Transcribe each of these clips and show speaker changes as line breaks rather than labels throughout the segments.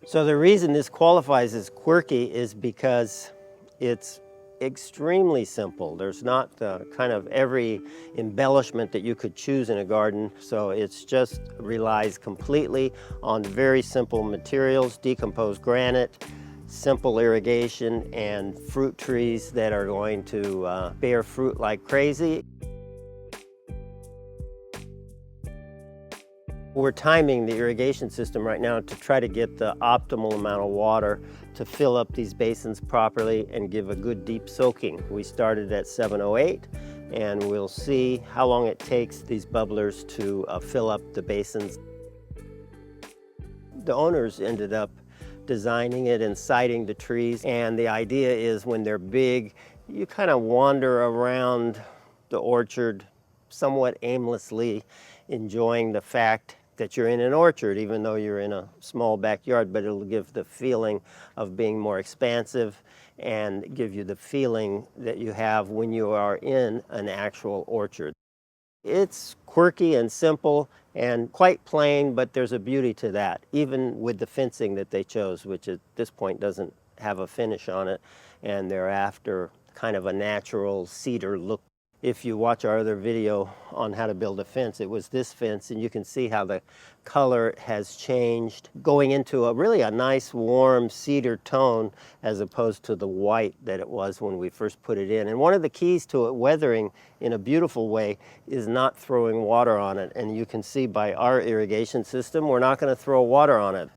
So the reason this qualifies as quirky is because it's extremely simple. There's not kind of every embellishment that you could choose in a garden. So it's just relies completely on very simple materials, decomposed granite, simple irrigation, and fruit trees that are going to bear fruit like crazy. We're timing the irrigation system right now to try to get the optimal amount of water to fill up these basins properly and give a good deep soaking. We started at 708, and we'll see how long it takes these bubblers to fill up the basins. The owners ended up designing it and siting the trees, and the idea is when they're big, you kind of wander around the orchard somewhat aimlessly, enjoying the fact that you're in an orchard, even though you're in a small backyard, but it'll give the feeling of being more expansive and give you the feeling that you have when you are in an actual orchard. It's quirky and simple and quite plain, but there's a beauty to that, even with the fencing that they chose, which at this point doesn't have a finish on it, and they're after kind of a natural cedar look. If you watch our other video on how to build a fence, it was this fence, and you can see how the color has changed, going into really a nice warm cedar tone as opposed to the white that it was when we first put it in. And one of the keys to it weathering in a beautiful way is not throwing water on it. And you can see by our irrigation system, we're not going to throw water on it.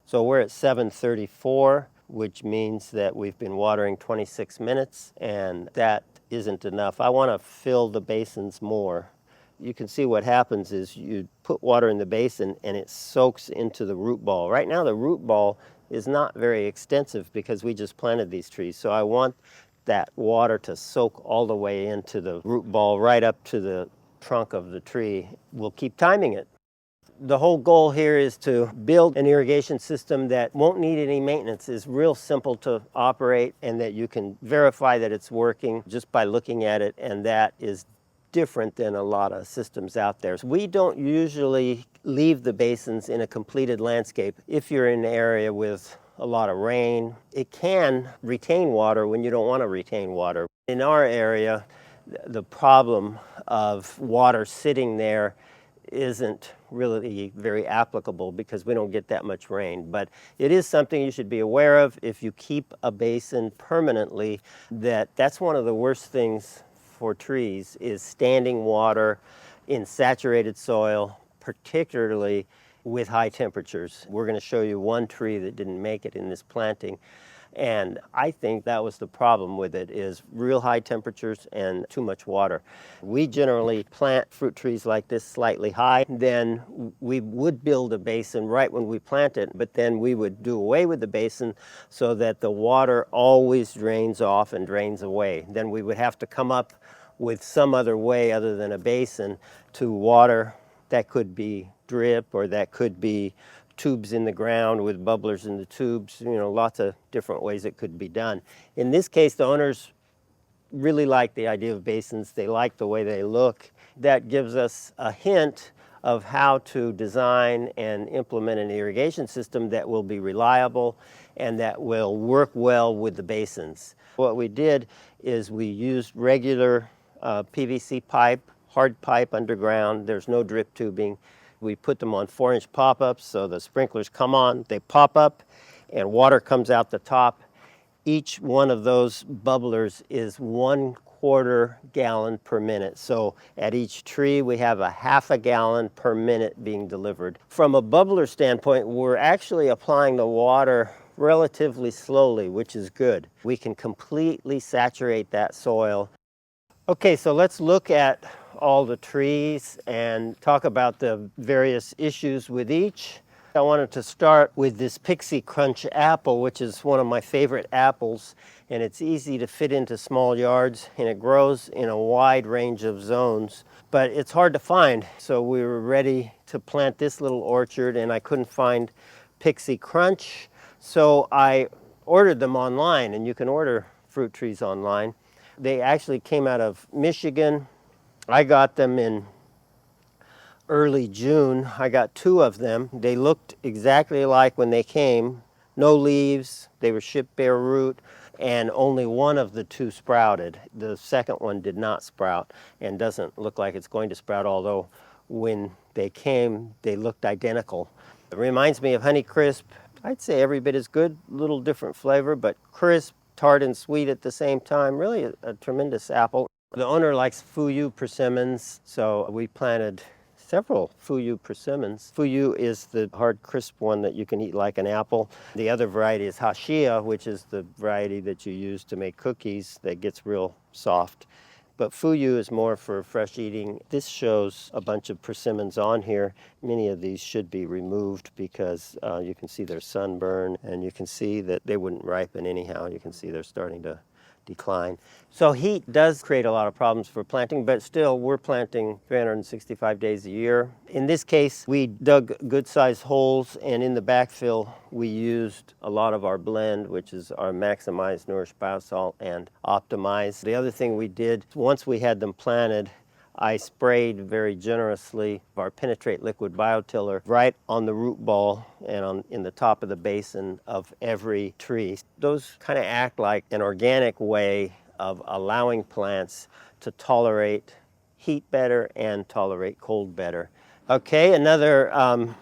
So we're at 734, which means that we've been watering 26 minutes, and that isn't enough. I want to fill the basins more. You can see what happens is you put water in the basin and it soaks into the root ball. Right now the root ball is not very extensive because we just planted these trees. So I want that water to soak all the way into the root ball right up to the trunk of the tree. We'll keep timing it. The whole goal here is to build an irrigation system that won't need any maintenance, is real simple to operate, and that you can verify that it's working just by looking at it, and that is different than a lot of systems out there. We don't usually leave the basins in a completed landscape. If you're in an area with a lot of rain, it can retain water when you don't want to retain water. In our area, the problem of water sitting there isn't really very applicable because we don't get that much rain. But it is something you should be aware of if you keep a basin permanently, that's one of the worst things for trees is standing water in saturated soil, particularly with high temperatures. We're going to show you one tree that didn't make it in this planting. And I think that was the problem with it, is real high temperatures and too much water. We generally plant fruit trees like this slightly high. Then we would build a basin right when we plant it, but then we would do away with the basin so that the water always drains off and drains away. Then we would have to come up with some other way other than a basin to water. That could be drip, or that could be tubes in the ground with bubblers in the tubes, lots of different ways it could be done. In this case, the owners really like the idea of basins. They like the way they look. That gives us a hint of how to design and implement an irrigation system that will be reliable and that will work well with the basins. What we did is we used regular PVC pipe, hard pipe underground. There's no drip tubing. We put them on 4-inch pop-ups, so the sprinklers come on, they pop up, and water comes out the top. Each one of those bubblers is 1/4 gallon per minute. So at each tree, we have a 1/2 gallon per minute being delivered. From a bubbler standpoint, we're actually applying the water relatively slowly, which is good. We can completely saturate that soil. Okay, so let's look at all the trees and talk about the various issues with each. I wanted to start with this Pixie Crunch apple, which is one of my favorite apples, and it's easy to fit into small yards, and it grows in a wide range of zones, but it's hard to find. So we were ready to plant this little orchard, and I couldn't find Pixie Crunch, so I ordered them online, and you can order fruit trees online. They actually came out of Michigan. I got them in early June. I got 2 of them. They looked exactly like when they came. no leaves, they were shipped bare root, and only one of the two sprouted. The second one did not sprout and doesn't look like it's going to sprout, although when they came, they looked identical. It reminds me of Honeycrisp. I'd say every bit as good, a little different flavor, but crisp, tart, and sweet at the same time. Really a tremendous apple. The owner likes fuji persimmons, so we planted several fuji persimmons. Fuji is the hard, crisp one that you can eat like an apple. The other variety is hashia, which is the variety that you use to make cookies that gets real soft. But fuji is more for fresh eating. This shows a bunch of persimmons on here. Many of these should be removed because you can see their sunburn, and you can see that they wouldn't ripen anyhow. You can see they're starting to decline. So heat does create a lot of problems for planting, but still we're planting 365 days a year. In this case, we dug good sized holes, and in the backfill we used a lot of our blend, which is our maximized nourished biosalt and optimized. The other thing we did, once we had them planted, I sprayed very generously our penetrate liquid biotiller right on the root ball and in the top of the basin of every tree. Those kind of act like an organic way of allowing plants to tolerate heat better and tolerate cold better. Okay, another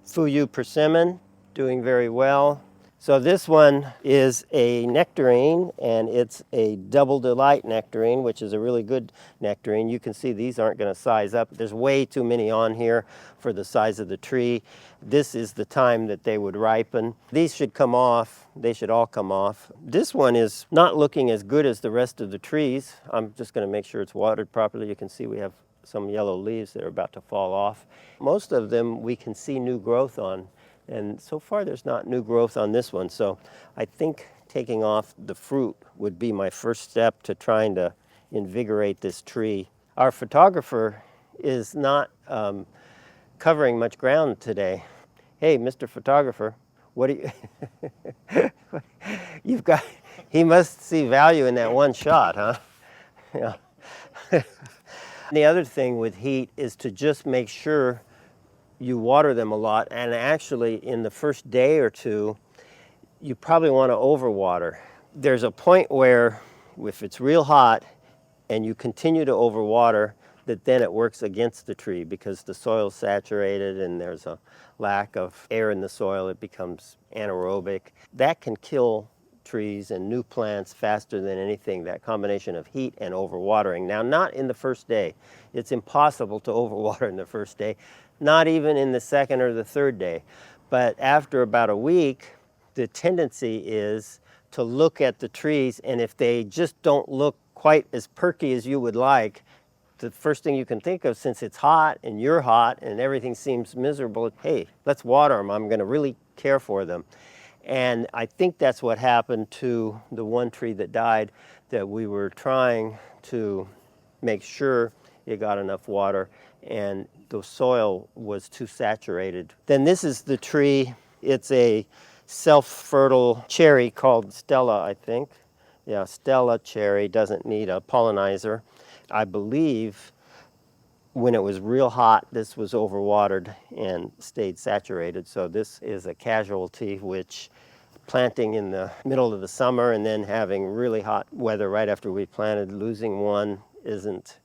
fuji persimmon doing very well. So this one is a nectarine, and it's a double delight nectarine, which is a really good nectarine. You can see these aren't going to size up. There's way too many on here for the size of the tree. This is the time that they would ripen. These should come off. They should all come off. This one is not looking as good as the rest of the trees. I'm just going to make sure it's watered properly. You can see we have some yellow leaves that are about to fall off. Most of them we can see new growth on. And so far there's not new growth on this one, so I think taking off the fruit would be my first step to trying to invigorate this tree. Our photographer is not covering much ground today. Hey, Mr. Photographer, what do you, you've got, he must see value in that one shot, huh? Yeah. The other thing with heat is to just make sure you water them a lot, and actually in the first day or two you probably want to overwater. There's a point where if it's real hot and you continue to overwater, that then it works against the tree because the soil's saturated and there's a lack of air in the soil. It becomes anaerobic. That can kill trees and new plants faster than anything, that combination of heat and overwatering. Now, not in the first day. It's impossible to overwater in the first day, not even in the second or the third day. But after about a week, the tendency is to look at the trees, and if they just don't look quite as perky as you would like, the first thing you can think of, since it's hot and you're hot and everything seems miserable, hey, let's water them. I'm going to really care for them. And I think that's what happened to the one tree that died, that we were trying to make sure it got enough water and the soil was too saturated. Then this is the tree. It's a self-fertile cherry called Stella, I think. Yeah, Stella cherry, doesn't need a pollinizer. I believe when it was real hot, this was overwatered and stayed saturated. So this is a casualty, which planting in the middle of the summer and then having really hot weather right after we planted, losing one isn't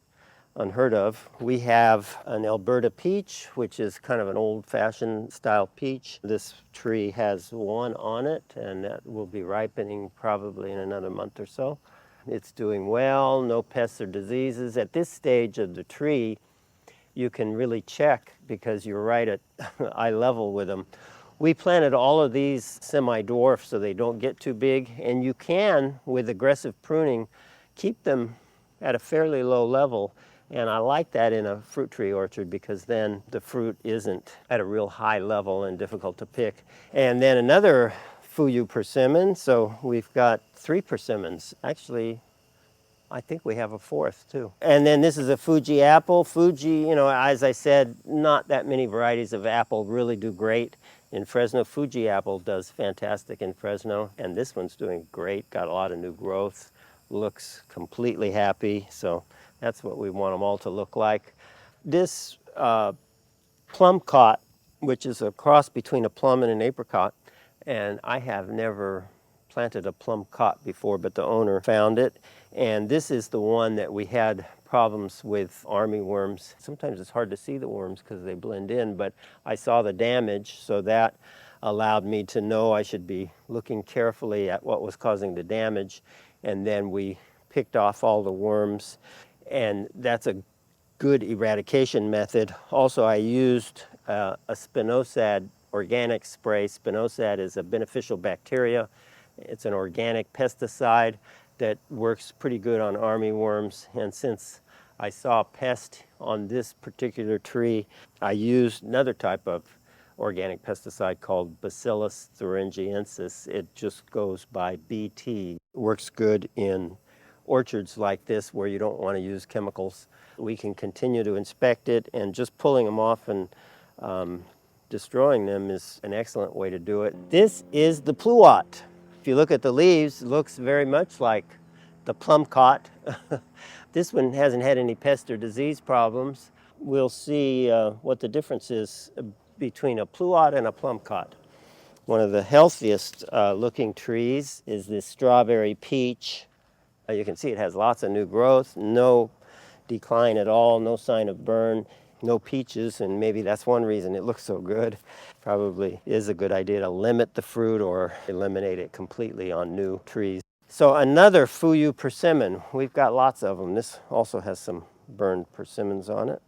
unheard of. We have an Alberta peach, which is kind of an old-fashioned style peach. This tree has one on it, and that will be ripening probably in another month or so. It's doing well, no pests or diseases. At this stage of the tree, you can really check because you're right at eye level with them. We planted all of these semi-dwarf so they don't get too big, and you can, with aggressive pruning, keep them at a fairly low level. And I like that in a fruit tree orchard because then the fruit isn't at a real high level and difficult to pick. And then another fuji persimmon, so we've got 3 persimmons. Actually, I think we have a 4th too. And then this is a Fuji apple. Fuji, you know, as I said, not that many varieties of apple really do great in Fresno. Fuji apple does fantastic in Fresno, and this one's doing great, got a lot of new growth, looks completely happy, so that's what we want them all to look like. This plum cot, which is a cross between a plum and an apricot, And I have never planted a plum cot before, but the owner found it. And this is the one that we had problems with army worms. Sometimes it's hard to see the worms because they blend in, but I saw the damage, so that allowed me to know I should be looking carefully at what was causing the damage. And then we picked off all the worms, and that's a good eradication method. Also, I used a spinosad organic spray. Spinosad is a beneficial bacteria. It's an organic pesticide that works pretty good on armyworms. And since I saw pest on this particular tree, I used another type of organic pesticide called Bacillus thuringiensis. It just goes by BT. It works good in orchards like this where you don't want to use chemicals. We can continue to inspect it, and just pulling them off and destroying them is an excellent way to do it. This is the Pluot. If you look at the leaves, it looks very much like the plum cot. This one hasn't had any pest or disease problems. We'll see what the difference is between a Pluot and a plum cot. One of the healthiest looking trees is this strawberry peach. You can see it has lots of new growth, no decline at all, no sign of burn, no peaches, and maybe that's one reason it looks so good. Probably is a good idea to limit the fruit or eliminate it completely on new trees. So another fuji persimmon, we've got lots of them. This also has some burned persimmons on it.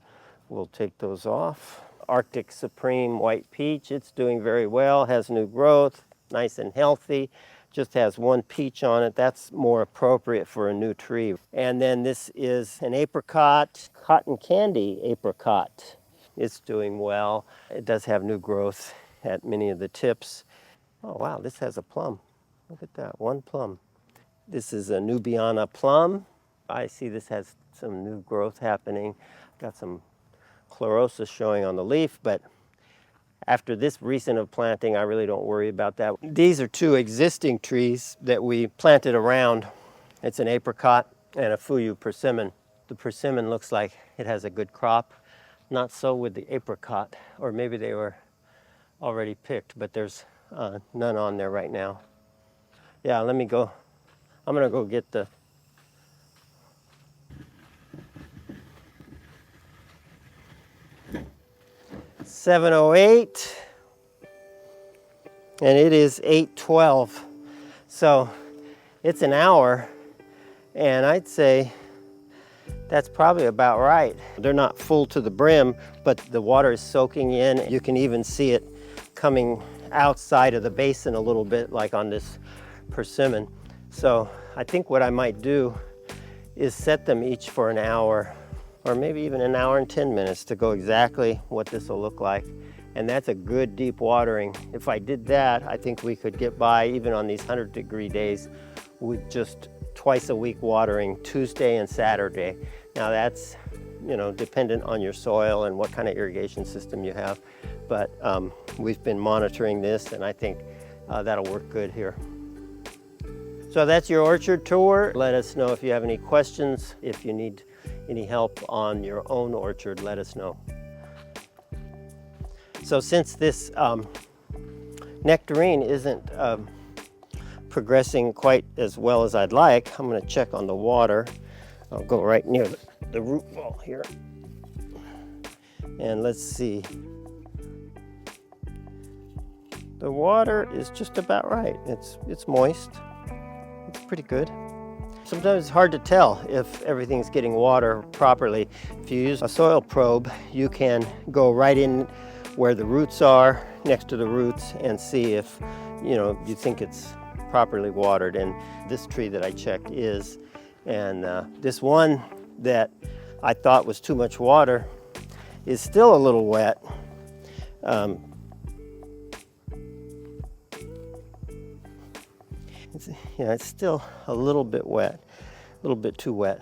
We'll take those off. Arctic Supreme white peach, it's doing very well, has new growth, nice and healthy. Just has one peach on it. That's more appropriate for a new tree. And then this is an apricot, cotton candy apricot. It's doing well. It does have new growth at many of the tips. Oh wow, this has a plum. Look at that, one plum. This is a Nubiana plum. I see this has some new growth happening. Got some chlorosis showing on the leaf, but after this recent of planting, I really don't worry about that. These are two existing trees that we planted around. It's an apricot and a fuji persimmon. The persimmon looks like it has a good crop. Not so with the apricot, or maybe they were already picked, but there's none on there right now. Yeah, let me go. I'm gonna go get the 7:08, and it is 8:12. So it's an hour, and I'd say that's probably about right. They're not full to the brim, but the water is soaking in. You can even see it coming outside of the basin a little bit, like on this persimmon. So I think what I might do is set them each for an hour, or maybe even an hour and 10 minutes to go exactly what this will look like. And that's a good deep watering. If I did that, I think we could get by even on these 100-degree days with just twice a week watering, Tuesday and Saturday. Now that's, dependent on your soil and what kind of irrigation system you have. But we've been monitoring this, and I think that'll work good here. So that's your orchard tour. Let us know if you have any questions. If you need any help on your own orchard, let us know. So since this nectarine isn't progressing quite as well as I'd like, I'm going to check on the water. I'll go right near the root ball here. And let's see. The water is just about right. It's moist. It's pretty good. Sometimes it's hard to tell if everything's getting water properly. If you use a soil probe, you can go right in where the roots are, next to the roots, and see if you think it's properly watered. And this tree that I checked is, and this one that I thought was too much water is still a little wet. It's still a little bit wet, a little bit too wet.